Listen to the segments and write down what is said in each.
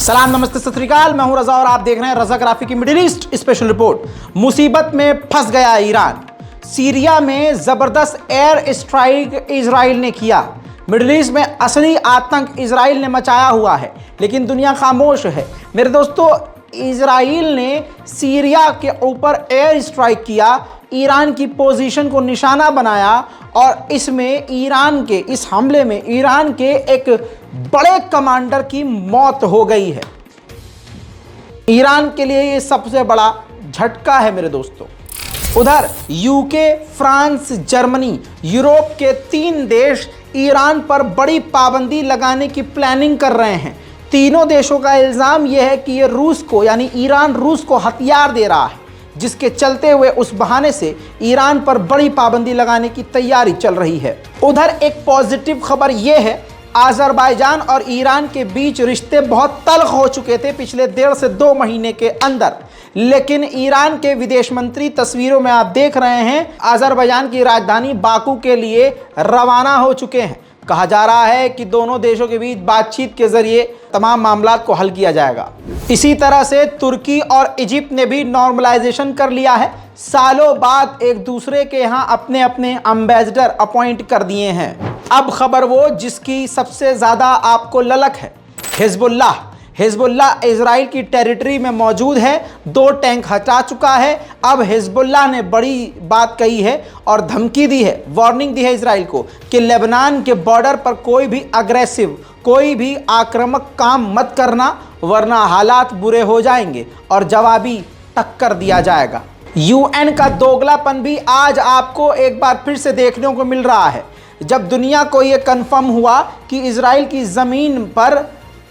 सलाम, नमस्ते, सत श्री अकाल। मैं हूं रजा और आप देख रहे हैं रजा ग्राफी की मिडिल ईस्ट स्पेशल रिपोर्ट। मुसीबत में फंस गया ईरान। सीरिया में जबरदस्त एयर स्ट्राइक इजराइल ने किया। मिडिल ईस्ट में असली आतंक इजराइल ने मचाया हुआ है, लेकिन दुनिया खामोश है। मेरे दोस्तों, इजराइल ने सीरिया के ऊपर एयर स्ट्राइक किया, ईरान की पोजीशन को निशाना बनाया और इसमें इस हमले में ईरान के एक बड़े कमांडर की मौत हो गई है। ईरान के लिए ये सबसे बड़ा झटका है मेरे दोस्तों। उधर यूके, फ्रांस, जर्मनी, यूरोप के 3 देश ईरान पर बड़ी पाबंदी लगाने की प्लानिंग कर रहे हैं। तीनों देशों का इल्ज़ाम यह है कि ये रूस को, यानी ईरान रूस को हथियार दे रहा है, जिसके चलते हुए उस बहाने से ईरान पर बड़ी पाबंदी लगाने की तैयारी चल रही है। उधर एक पॉजिटिव खबर यह है, अज़रबैजान और ईरान के बीच रिश्ते बहुत तल्ख हो चुके थे पिछले 1.5 से 2 महीने के अंदर, लेकिन ईरान के विदेश मंत्री, तस्वीरों में आप देख रहे हैं, अज़रबैजान की राजधानी बाकू के लिए रवाना हो चुके हैं। कहा जा रहा है कि दोनों देशों के बीच बातचीत के जरिए तमाम मामलों को हल किया जाएगा। इसी तरह से तुर्की और इजिप्ट ने भी नॉर्मलाइजेशन कर लिया है। सालों बाद एक दूसरे के यहाँ अपने अपने एम्बेसडर अपॉइंट कर दिए हैं। अब खबर वो जिसकी सबसे ज़्यादा आपको ललक है। हिजबुल्लाह इजराइल की टेरिटरी में मौजूद है, 2 टैंक हटा चुका है। अब हिजबुल्लाह ने बड़ी बात कही है और धमकी दी है, वार्निंग दी है इजराइल को कि लेबनान के बॉर्डर पर कोई भी अग्रेसिव, कोई भी आक्रामक काम मत करना, वरना हालात बुरे हो जाएंगे और जवाबी टक्कर दिया जाएगा। यूएन का दोगलापन भी आज आपको एक बार फिर से देखने को मिल रहा है। जब दुनिया को ये कन्फर्म हुआ कि इजराइल की ज़मीन पर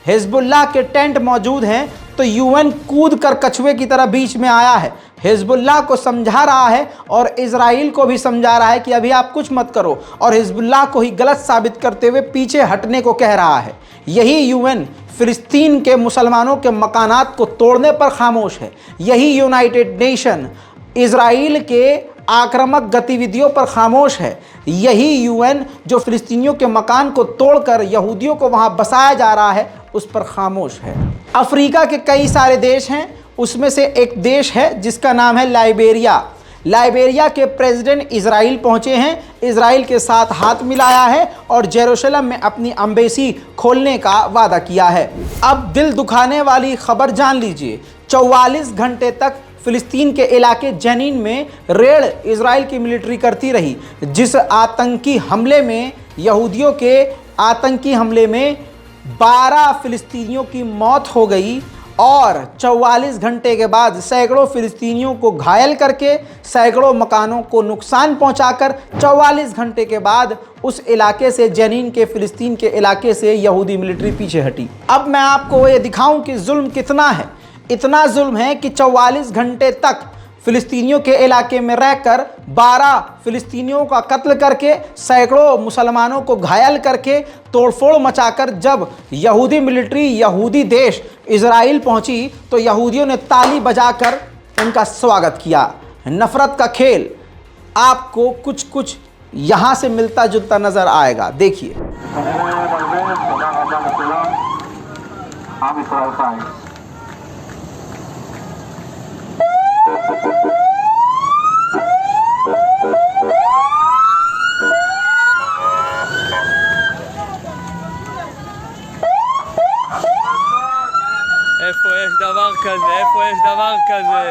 हिजबुल्लाह के टेंट मौजूद हैं, तो यूएन कूद कर कछुए की तरह बीच में आया है, हिजबुल्लाह को समझा रहा है और इजराइल को भी समझा रहा है कि अभी आप कुछ मत करो, और हिजबुल्लाह को ही गलत साबित करते हुए पीछे हटने को कह रहा है। यही यूएन फिलिस्तीन के मुसलमानों के मकानात को तोड़ने पर खामोश है। यही यूनाइटेड नेशन इजराइल के आक्रामक गतिविधियों पर खामोश है। यही यूएन जो फिलिस्तीनियों के मकान को तोड़कर यहूदियों को वहां बसाया जा रहा है उस पर खामोश है। अफ्रीका के कई सारे देश हैं, उसमें से एक देश है जिसका नाम है लाइबेरिया। लाइबेरिया के प्रेसिडेंट इजराइल पहुंचे हैं, इजराइल के साथ हाथ मिलाया है और जेरूशलम में अपनी एम्बेसी खोलने का वादा किया है। अब दिल दुखाने वाली खबर जान लीजिए। 44 घंटे तक फिलिस्तीन के इलाके जनीन में रेड इजराइल की मिलिट्री करती रही, जिस आतंकी हमले में, यहूदियों के आतंकी हमले में 12 फिलिस्तीनियों की मौत हो गई और 44 घंटे के बाद सैकड़ों फिलिस्तीनियों को घायल करके, सैकड़ों मकानों को नुकसान पहुंचाकर 44 घंटे के बाद उस इलाके से, जनीन के फिलिस्तीन के इलाके से यहूदी मिलिट्री पीछे हटी। अब मैं आपको ये दिखाऊं कि जुल्म कितना है। इतना जुल्म है कि 44 घंटे तक फिलिस्तीनियों के इलाके में रहकर 12 फिलिस्तीनियों का कत्ल करके, सैकड़ों मुसलमानों को घायल करके, तोड़फोड़ मचाकर जब यहूदी मिलिट्री, यहूदी देश इजराइल पहुंची, तो यहूदियों ने ताली बजाकर उनका स्वागत किया। नफरत का खेल आपको कुछ कुछ यहाँ से मिलता जुलता नजर आएगा। देखिए, איפה יש דבר כזה? איפה יש דבר כזה?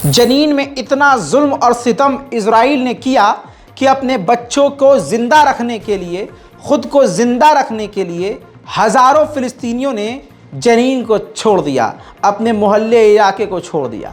जनीन में इतना जुल्म और सितम इजराइल ने किया कि अपने बच्चों को जिंदा रखने के लिए, खुद को जिंदा रखने के लिए हज़ारों फिलिस्तीनियों ने जनीन को छोड़ दिया, अपने मोहल्ले इलाके को छोड़ दिया।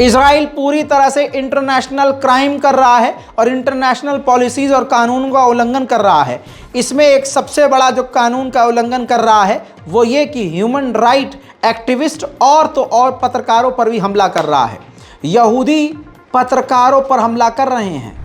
इजराइल पूरी तरह से इंटरनेशनल क्राइम कर रहा है और इंटरनेशनल पॉलिसीज और कानून का उल्लंघन कर रहा है। इसमें एक सबसे बड़ा जो कानून का उल्लंघन कर रहा है वो ये कि ह्यूमन राइट एक्टिविस्ट और तो और पत्रकारों पर भी हमला कर रहा है। यहूदी पत्रकारों पर हमला कर रहे हैं।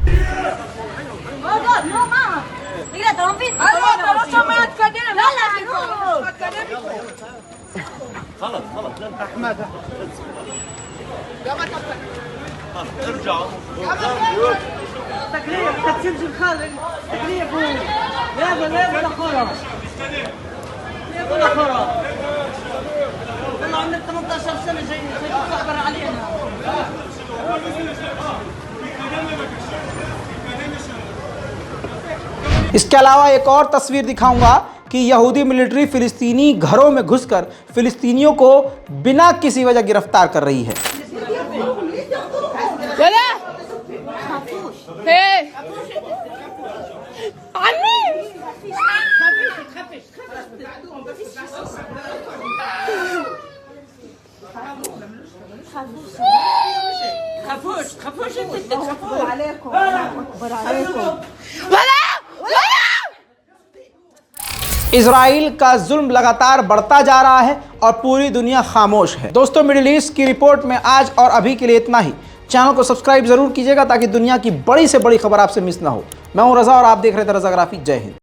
इसके अलावा एक और तस्वीर दिखाऊंगा कि यहूदी मिलिट्री फिलिस्तीनी घरों में घुसकर फिलिस्तीनियों को बिना किसी वजह गिरफ्तार कर रही है। इजराइल का जुल्म लगातार बढ़ता जा रहा है और पूरी दुनिया खामोश है। दोस्तों, मिडिल ईस्ट की रिपोर्ट में आज और अभी के लिए इतना ही। चैनल को सब्सक्राइब जरूर कीजिएगा ताकि दुनिया की बड़ी से बड़ी खबर आपसे मिस ना हो। मैं हूं रजा और आप देख रहे थे रजाग्राफी। जय हिंद।